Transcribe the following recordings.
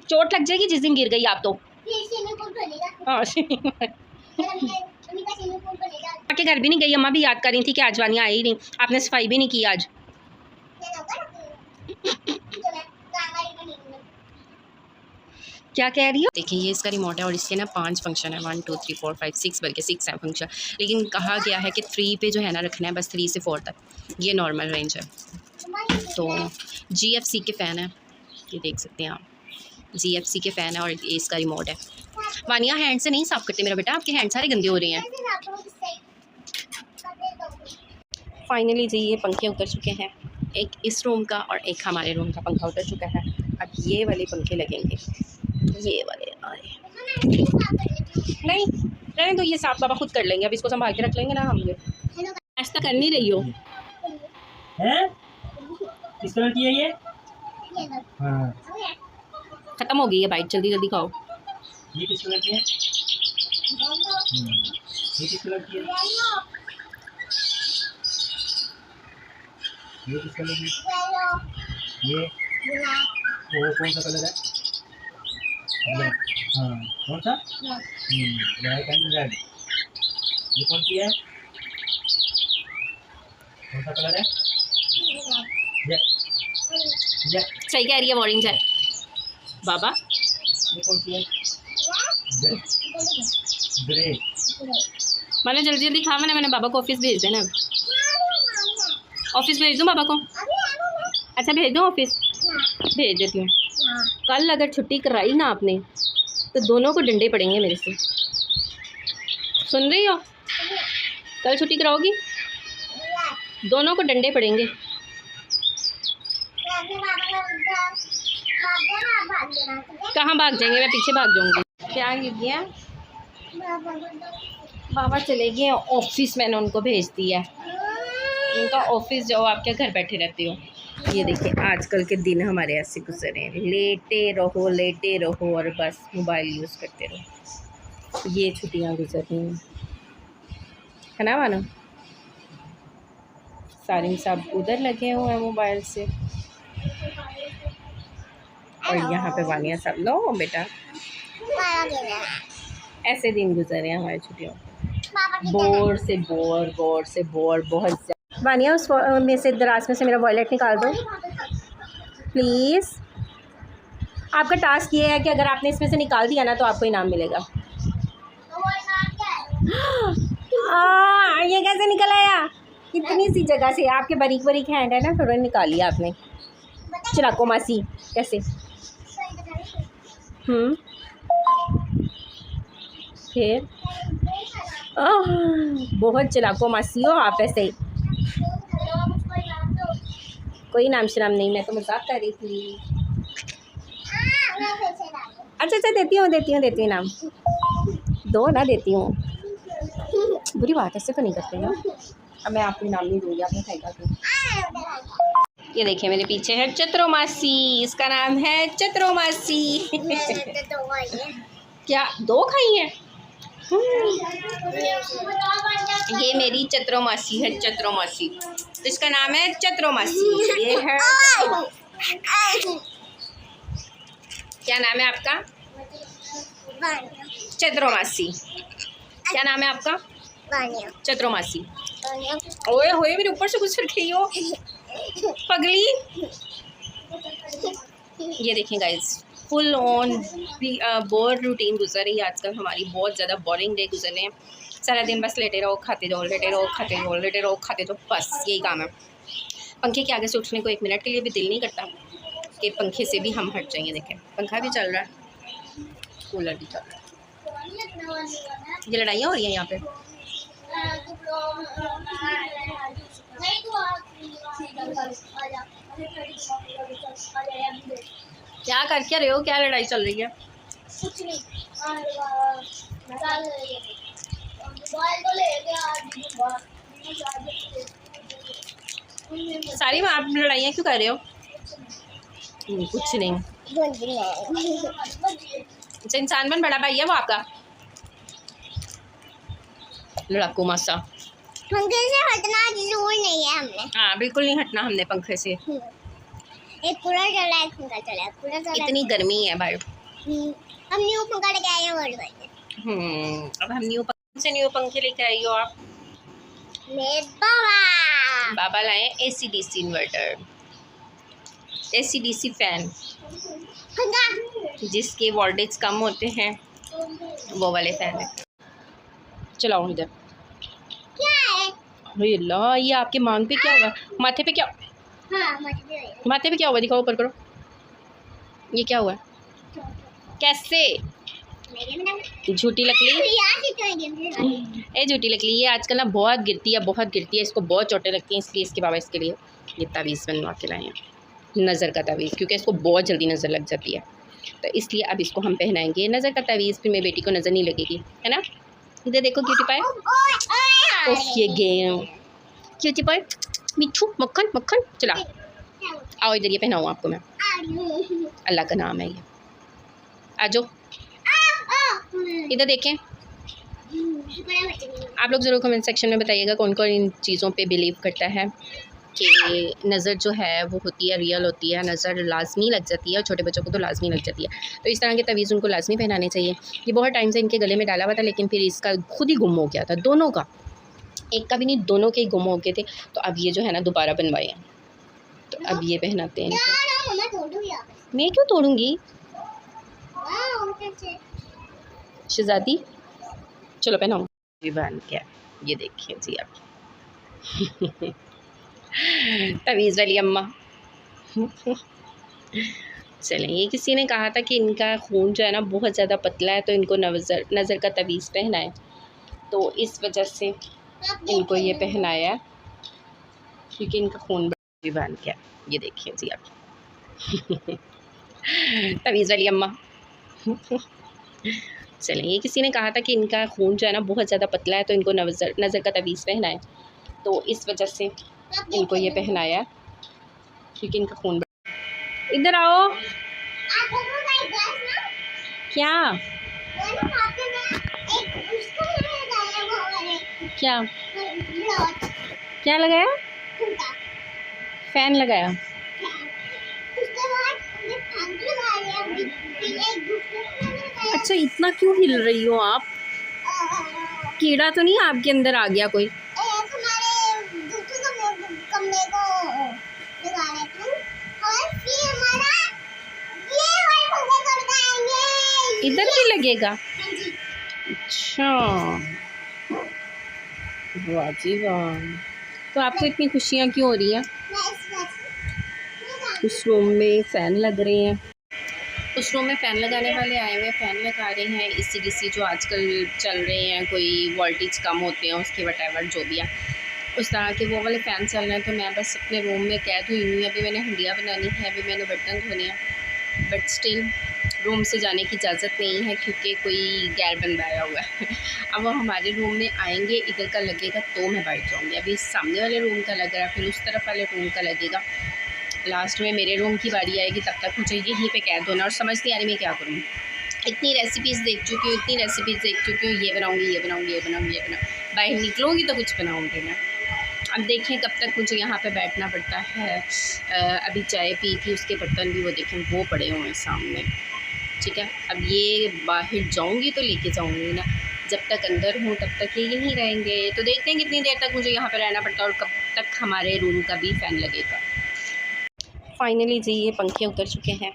चोट लग जाएगी जिस दिन गिर गई आप तो। हाँ के घर भी नहीं गई, अम्मा भी याद कर रही थी कि आज वानिया आई नहीं, आपने सफाई भी नहीं की आज। क्या कह रही हो? देखिए ये इसका रिमोट है और इसके ना 5 फंक्शन है, 1 2 3 4 5 6 बल्कि 6 है फंक्शन, लेकिन कहा गया है कि 3 पे जो है ना रखना है, बस 3 से 4 तक ये नॉर्मल रेंज है। तो GFC के फ़ैन है, ये देख सकते हैं आप, GFC के फ़ैन है और ये इसका रिमोट है। वानिया हैंड से नहीं साफ़ करते मेरा बेटा, आपके हैंड सारे गंदे हो रहे हैं। फाइनली जी ये पंखे उतर चुके हैं, एक इस रूम का और एक हमारे रूम का पंखा उतर चुका है। अब ये वाले पंखे लगेंगे, ये वाले आए नहीं रहने तो, ये साफ बाबा खुद कर लेंगे, अब इसको संभाल के रख लेंगे ना हम। ये ऐसा कर नहीं रही हो हैं? किस कलर की है ये? हाँ। खत्म हो गई है बाइट, जल्दी जल्दी खाओ। ये किस कलर की है? ये किस कलर की है? ये किस कलर की? ये वो कौन सा कलर है? हाँ कौन सा? Black and red. ये कौन सी है? कौन सा कलर है? ये सही कह रही है, ऑरेंज है बाबा। ये कौन सी है? ग्रे। मैंने जल्दी जल्दी खा, मैंने बाबा को ऑफिस भेज देना, ऑफिस भेज दूँ बाबा को? अच्छा भेज दूँ ऑफिस? भेज देती हूँ। कल अगर छुट्टी कराई ना आपने तो दोनों को डंडे पड़ेंगे मेरे से, सुन रही हो? कल छुट्टी कराओगी दोनों को डंडे पड़ेंगे। कहाँ भाग जाएंगे, मैं पीछे भाग जाऊंगी। क्या गिर गया? बाबा चले गए ऑफिस, मैंने उनको भेज दिया, उनका ऑफिस जाओ, आप क्या घर बैठे रहते हो। ये देखिए आजकल के दिन हमारे ऐसे गुजरे हैं, लेटे रहो और बस मोबाइल यूज़ करते रहो। ये छुट्टियाँ गुजर रही हैं, है ना मानो? सारिम साहब उधर लगे हुए हैं मोबाइल से, और यहाँ पे वानिया साहब। लो बेटा, ऐसे दिन गुजर रहे हैं हमारी छुट्टियों, बोर से बोर बहुत ज़्यादा। वानिया उस में से दराज में से मेरा वॉलेट निकाल दो प्लीज़। आपका टास्क ये है कि अगर आपने इसमें से निकाल दिया ना तो आपको इनाम मिलेगा। ये कैसे निकल आया इतनी सी जगह से? आपके बारीक बारीक हैंड है ना, थोड़ा निकाल लिया आपने। चिराको मासी कैसे? फिर बहुत चिराको मासी हो आप ऐसे। कोई नाम शराम नहीं, मैं तो मजाक कर रही थी। अच्छा देती हूँ नाम, दो ना, देती हूँ। बुरी बात ऐसे तो नहीं करते ना। अब मैं आपको नाम नहीं दूँगी, आपने खाएगा क्यों? ये देखिए मेरे पीछे है चत्रो मासी, इसका नाम है चत्रो मासी। क्या 2 खाई हैं? ये मेरी चत्रो मासी है, चत्रो मासी, तो इसका नाम है चत्रो मासी। ये है क्या नाम है आपका? चत्रो मासी। क्या नाम है आपका? चत्रो मासी। ओए होए मेरे ऊपर से गुजर गई हो पगली। ये देखें guys, full on bore routine गुजर रही है आजकल हमारी, बहुत ज़्यादा बोरिंग डे गुजर रहे हैं। सारा दिन बस लेटे रहो खाते जाओ, लेटे रहो खाते जाओ, लेटे रहो खाते जाओ, बस यही काम है। पंखे के आगे से उठने को 1 मिनट के लिए भी दिल नहीं करता कि पंखे से भी हम हट जाएंगे। देखें पंखा भी चल रहा है, कूलर भी चल रहा है। ये लड़ाइयाँ हो रही हैं यहाँ पे। क्या कर क्या रहे हो, क्या लड़ाई चल रही है? कुछ नहीं। सारी में आप लड़ाइयाँ क्यों कर रहे हो? कुछ नहीं। अच्छा इंसान बन, बड़ा भाई है वो आपका लड़ाकू मासा। पंखे से हटना जरूर नहीं है हमने। हाँ बिल्कुल नहीं हटना हमने पंखे से। एक कूलर चला है, एक पंखा चला है, कूलर चला है। इतनी गर्मी है भाई। हम न्यू पंखा लेके आए हैं वर्ल्ड वाइड। अब हम न्यू पंखे लेके आई हो आप? मेरे बाबा बाबा लाए AC/DC इन्वर्टर, AC/DC फैन, पंखा जिसके वोल्टेज कम होते हैं, वो वाले फैन है। चलाओ इधर। क्या है? अरे अल्लाह, ये आपके मांग पे क्या हुआ? माथे पे क्या? हाँ माथे पे क्या हुआ? दिखाओ, ऊपर करो। ये क्या हुआ? कैसे? झूठी लकड़ी। ए झूठी लकड़ी, ये आजकल ना बहुत गिरती है, बहुत गिरती है, इसको बहुत चोटें लगती हैं, इसलिए इसके बाबा इसके लिए ये तावीज़ बनवा के लाए हैं, नज़र का तावीज़, क्योंकि इसको बहुत जल्दी नज़र लग जाती है, तो इसलिए अब इसको हम पहनाएंगे नज़र का तावीज़, फिर मेरी बेटी को नज़र नहीं लगेगी, है ना। इधर देखो क्यूटी पाई। ओह ये गेम क्यूटी पाई, मिठू मक्खन मक्खन, चला आओ इधर, ये पहनाऊँ आपको मैं, अल्लाह का नाम है ये। आ जाओ इधर देखें। आप लोग ज़रूर कमेंट सेक्शन में बताइएगा कौन कौन इन चीज़ों पे बिलीव करता है कि नज़र जो है वो होती है, रियल होती है, नज़र लाजमी लग जाती है, और छोटे बच्चों को तो लाजमी लग जाती है, तो इस तरह के तवीज़ उनको लाजमी पहनाने चाहिए। ये बहुत टाइम से इनके गले में डाला हुआ था, लेकिन फिर इसका खुद ही गुम हो गया था, दोनों का, एक का भी नहीं, दोनों के ही गुम हो गए थे, तो अब ये जो है ना दोबारा बनवाए हैं, तो अब ये पहनाते हैं इनको। मैं क्यों तोड़ूँगी शहज़ादी, चलो पहनाओ जी बन क्या। ये देखिए जी आप तवीज़ वाली अम्मा। चलें, ये किसी ने कहा था कि इनका खून जो है ना बहुत ज़्यादा पतला है, तो इनको नज़र का तवीज़ पहनाए, तो इस वजह से इनको ये पहनाया है, क्योंकि इनका खून बन क्या। ये देखिए जी आप तवीज़ वाली अम्मा। चलें, ये किसी ने कहा था कि इनका खून जो है ना बहुत ज़्यादा पतला है, तो इनको नज़र का तवीज़ पहनाए, तो इस वजह से इनको ये पहनाया है, क्योंकि इनका खून। इधर आओ। क्या क्या क्या लगाया? फैन लगाया। अच्छा, इतना क्यों हिल रही हो आप? कीड़ा तो नहीं आपके अंदर आ गया कोई? इधर भी लगेगा? अच्छा, वाह जी वाह। तो आपको इतनी खुशियाँ क्यों हो रही हैं? उस रूम में फ़ैन लग रहे हैं, उस रूम में फ़ैन लगाने वाले आए हुए फ़ैन लगा रहे हैं, AC/DC जो आजकल चल रहे हैं, कोई वोल्टेज कम होते हैं उसके वटेवर जो भी है, उस तरह के वो वाले फ़ैन चल रहे हैं। तो मैं बस अपने रूम में कैद हुई हुई, अभी मैंने हंडिया बनानी है, अभी मैंने बर्तन धोने हैं, बट स्टिल रूम से जाने की इजाज़त नहीं है, क्योंकि कोई गैर बंदा आया हुआ है। अब वो हमारे रूम में आएंगे, इधर का लगेगा तो मैं बैठ जाऊँगी, अभी सामने वाले रूम का लग रहा है, फिर उस तरफ वाले रूम का लगेगा, लास्ट में मेरे रूम की बारी आएगी, तब तक मुझे यहीं पे कैद होना, और समझ नहीं आ रही मैं क्या करूँ। इतनी रेसिपीज़ देख चुकी हूँ, इतनी रेसिपीज़ देख चुकी हूँ, ये बनाऊँगी, ये बनाऊँगी, ये बनाऊँगी, ये बनाऊँ, बाहर निकलूँगी तो कुछ बनाऊँगी मैं। अब देखें कब तक मुझे यहाँ पे बैठना पड़ता है। अभी चाय पी थी, उसके बर्तन भी वो देखें वो पड़े हुए हैं सामने, ठीक है। अब ये बाहर जाऊँगी तो लेके जाऊँगी ना, जब तक अंदर हूँ तब तक ये यहीं रहेंगे, तो देखते हैं कितनी देर तक मुझे यहाँ पर रहना पड़ता है, और कब तक हमारे रूम का भी फ़ैन लगेगा। फाइनली जी ये पंखे उतर चुके हैं,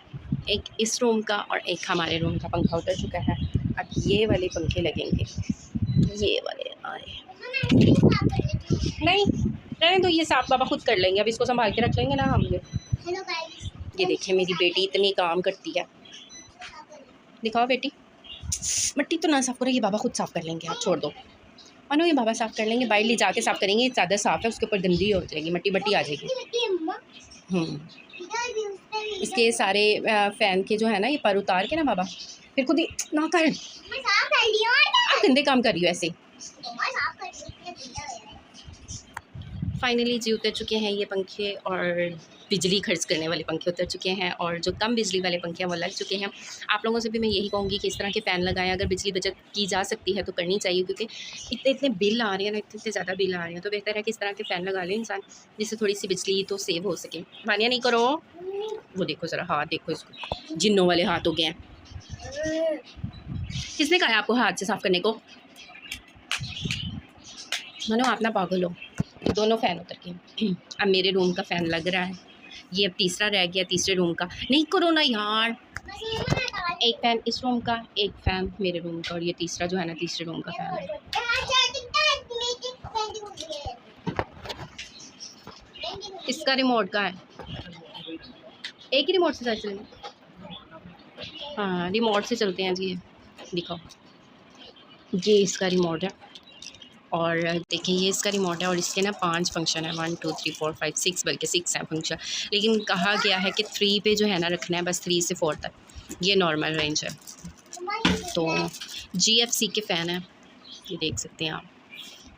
एक इस रूम का और एक हमारे रूम का पंखा उतर चुका है। अब ये वाले पंखे लगेंगे, ये वाले आए नहीं रहने तो, ये साफ बाबा खुद कर लेंगे, अब इसको संभाल के रख लेंगे ना हम। ये देखिए मेरी बेटी इतनी काम करती है, दिखाओ बेटी, मिट्टी तो ना साफ़ करो, ये बाबा खुद साफ़ कर लेंगे, आप छोड़ दो मानो, ये बाबा साफ़ कर लेंगे, बाहर ले जाके साफ़ करेंगे, ये चादर साफ़ है, उसके ऊपर गंदी हो जाएगी, मट्टी बट्टी आ जाएगी। इसके सारे फ़ैन के जो है ना ये पर उतार के ना बाबा, फिर खुद ही ना कर, आप गंदे काम कर रही हो ऐसे। फाइनली जी उतर चुके हैं ये पंखे, और बिजली खर्च करने वाले पंखे उतर चुके हैं, और जो कम बिजली वाले पंखे हैं वो लग चुके हैं। आप लोगों से भी मैं यही कहूँगी कि इस तरह के फ़ैन लगाएं, अगर बिजली बचत की जा सकती है तो करनी चाहिए, क्योंकि इतने इतने बिल आ रहे हैं ना, इतने ज़्यादा बिल आ रहे हैं, तो बेहतर है कि इस तरह के फ़ैन लगा लें इंसान, जिससे थोड़ी सी बिजली तो सेव हो सके। मानिया नहीं करो, वो देखो ज़रा हाथ देखो, इसको जिन्नों वाले हाथ हो गए हैं। किसने कहा है आपको हाथ से साफ़ करने को? मानो आप ना पागल हो। दोनों फ़ैन उतर के अब मेरे रूम का फ़ैन लग रहा है, ये अब तीसरा रह गया, तीसरे रूम का। नहीं करो ना यार, एक फ़ैन इस रूम का, एक फ़ैन मेरे रूम का, और ये तीसरा जो है ना, तीसरे रूम का फ़ैन है। इसका रिमोट का है, एक ही रिमोट से चल चलेंगे। हाँ रिमोट से चलते हैं जी। ये दिखाओ, ये इसका रिमोट है, और देखिए ये इसका रिमोट है, और इसके ना 5 फंक्शन है, 1 2 3 4 5 6, बल्कि 6 है फंक्शन। लेकिन कहा गया है कि 3 पे जो है ना रखना है, बस 3 से 4 तक, ये नॉर्मल रेंज है। तो GFC के फ़ैन है, ये देख सकते हैं आप,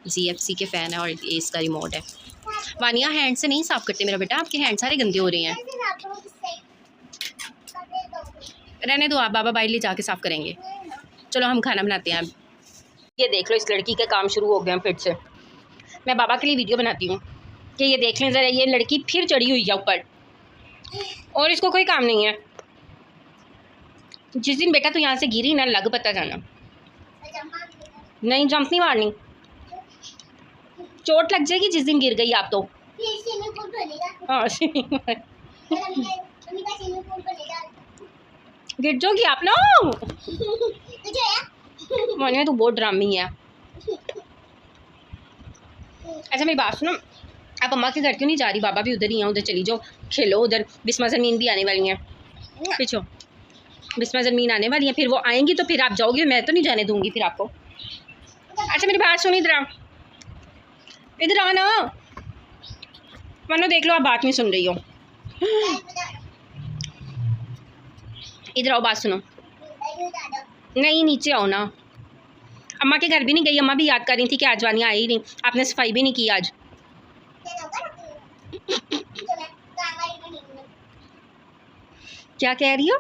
GFC के फ़ैन है, और ये इसका रिमोट है। वानिया हैंड से नहीं साफ़ करते मेरा बेटा, आपके हैंड सारे गंदे हो रहे हैं। रहने दो आप, बाबा बाहर ले जाके साफ़ करेंगे। चलो हम खाना बनाते हैं अब। ये देख लो, इस लड़की के काम शुरू हो गए हैं फिर से। मैं बाबा के लिए वीडियो बनाती हूँ कि ये देख लें ज़रा, ये लड़की फिर चढ़ी हुई है ऊपर, और इसको कोई काम नहीं है। जिस दिन बेटा तू यहाँ से गिरी ना, लग पता जाना। नहीं जंप नहीं मारनी, चोट लग जाएगी जिस दिन गिर गई आप तो। हाँ गिर जाओगी आप ना। मानिया तू बहुत ड्रामी है। अच्छा मेरी बात सुनो, आप अम्मा के घर क्यों नहीं जा रही? बाबा भी उधर ही हैं, उधर चली जाओ, खेलो उधर। बिस्मा ज़मीन भी आने वाली हैं, पीछो बिस्मा ज़मीन आने वाली हैं, फिर वो आएंगी तो फिर आप जाओगे, मैं तो नहीं जाने दूंगी फिर आपको। अच्छा मेरी बात सुनो, इधर आ, इधर आना। मानो देख लो आप बात नहीं सुन रही हो। इधर आओ, बात सुनो। नहीं नीचे आओ ना। अम्मा के घर भी नहीं गई, अम्मा भी याद कर रही थी कि आज वानिया आई नहीं, आपने सफाई भी नहीं की आज। क्या कह रही हो?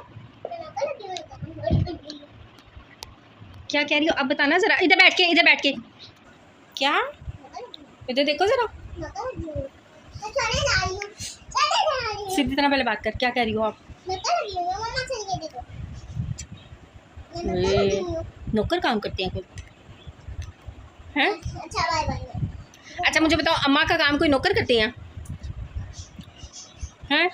क्या कह रही हो अब बताना ज़रा। इधर बैठ के, इधर बैठ के। क्या? इधर देखो ज़रा, सीधी तरह पहले बात कर, क्या कह रही हो आप? नौकर काम करते हैं कोई हैं? अच्छा मुझे बताओ, अम्मा का काम कोई नौकर करते हैं? हैं?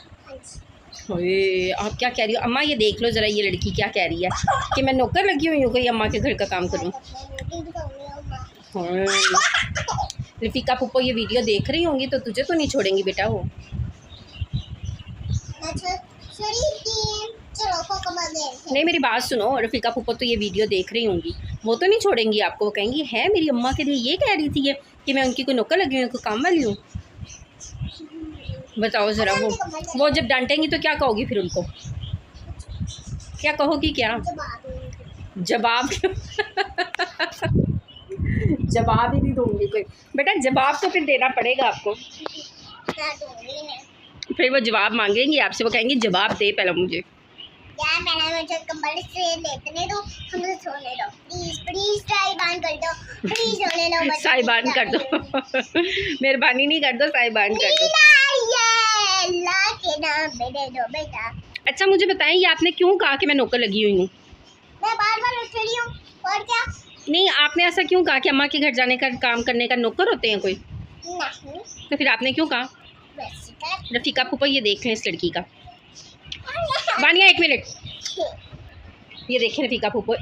ओए आप क्या कह रही हो? अम्मा ये देख लो ज़रा, ये लड़की क्या कह रही है कि मैं नौकर लगी हुई हूँ कोई अम्मा के घर का काम करूँ। रफ़ीका पुप्पो ये वीडियो देख रही होंगी तो तुझे तो नहीं छोड़ेंगी बेटा वो। नहीं मेरी बात सुनो, रफ़ीका पुप्पो तो ये वीडियो देख रही होंगी, वो तो नहीं छोड़ेंगी आपको। वो कहेंगी है मेरी अम्मा के लिए ये कह रही थी ये कि मैं उनकी कोई नौकर लगी हुई हूँ, कोई काम वाली हूँ। बताओ ज़रा, वो जब डांटेंगी तो क्या कहोगी फिर उनको? क्या कहोगी? क्या जवाब? जवाब ही नहीं दूँगी कोई बेटा, जवाब तो फिर देना पड़ेगा आपको। फिर वो जवाब मांगेंगी आपसे, वो कहेंगी जवाब दे पहले मुझे। साहिबान कर दो, मेहरबानी नहीं कर दो, साहिबान कर दो। अच्छा मुझे बताएं, ये आपने क्यों कहा कि मैं नौकर लगी हुई हूँ? मैं बार-बार उठ रही हूँ, और क्या? नहीं आपने ऐसा क्यों कहा कि अम्मा के घर जाने का, काम करने का नौकर होते हैं कोई? नहीं। तो फिर आपने क्यों कहा? रफ़ीका पुप्पो ये देख लें इस लड़की का। वानिया एक मिनट, ये देखें रफ़ीका पुप्पो।